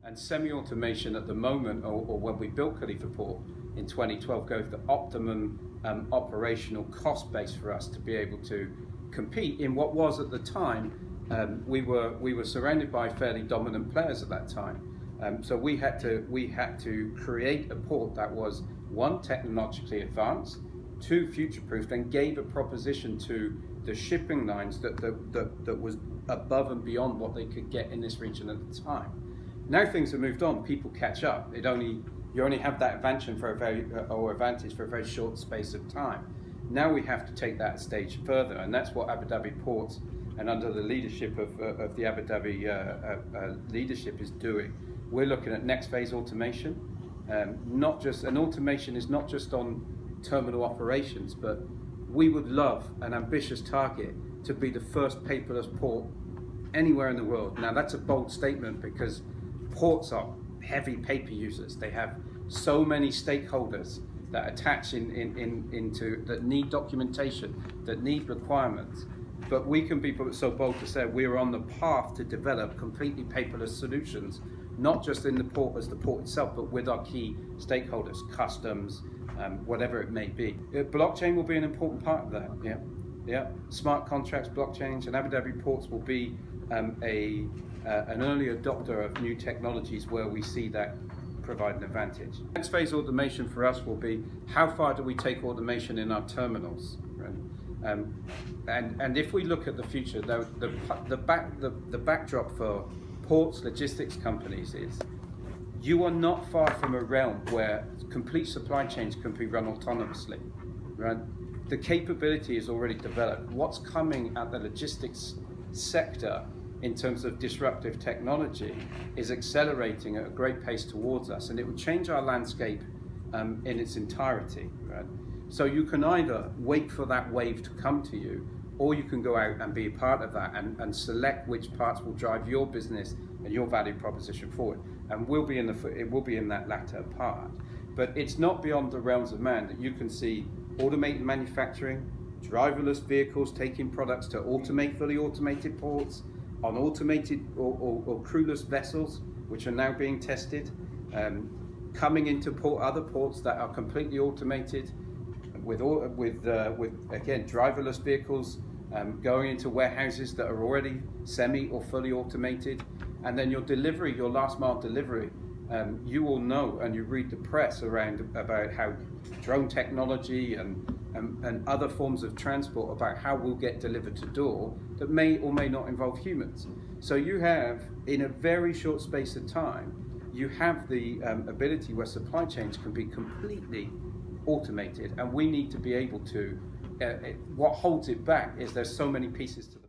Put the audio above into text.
And semi-automation at the moment, or when we built Khalifa Port in 2012, gave the optimum operational cost base for us to be able to compete in what was at the time, we were surrounded by fairly dominant players at that time. So we had to create a port that was, one, technologically advanced, two, future-proofed, and gave a proposition to the shipping lines that was above and beyond what they could get in this region at the time. Now things have moved on, people catch up. You only have that advantage for a very short space of time. Now we have to take that a stage further, and that's what Abu Dhabi Ports, and under the leadership of the Abu Dhabi leadership, is doing. We're looking at next phase automation. Automation is not just on terminal operations, but we would love an ambitious target to be the first paperless port anywhere in the world. Now that's a bold statement because ports are heavy paper users. They have so many stakeholders that attach into that need documentation, that need requirements. But we can be so bold to say we're on the path to develop completely paperless solutions, not just in the port as the port itself, but with our key stakeholders, customs, whatever it may be. Blockchain will be an important part of that. Yeah. Smart contracts, blockchains, and Abu Dhabi Ports will be an early adopter of new technologies where we see that provide an advantage. Next phase automation for us will be how far do we take automation in our terminals, right? And if we look at the future, the backdrop for ports, logistics companies is you are not far from a realm where complete supply chains can be run autonomously, right? The capability is already developed. What's coming at the logistics sector in terms of disruptive technology is accelerating at a great pace towards us, and it will change our landscape in its entirety, right? So you can either wait for that wave to come to you, or you can go out and be a part of that and select which parts will drive your business and your value proposition forward. And it will be in that latter part. But it's not beyond the realms of man that you can see automated manufacturing, driverless vehicles taking products to fully automated ports, on automated or crewless vessels, which are now being tested, coming into other ports that are completely automated, with again driverless vehicles going into warehouses that are already semi or fully automated, and then your last mile delivery. You will know, and you read the press about how drone technology and other forms of transport, about how we'll get delivered to door that may or may not involve humans. So you have, in a very short space of time, you have the ability where supply chains can be completely automated, and we need to be able to, what holds it back is there's so many pieces to the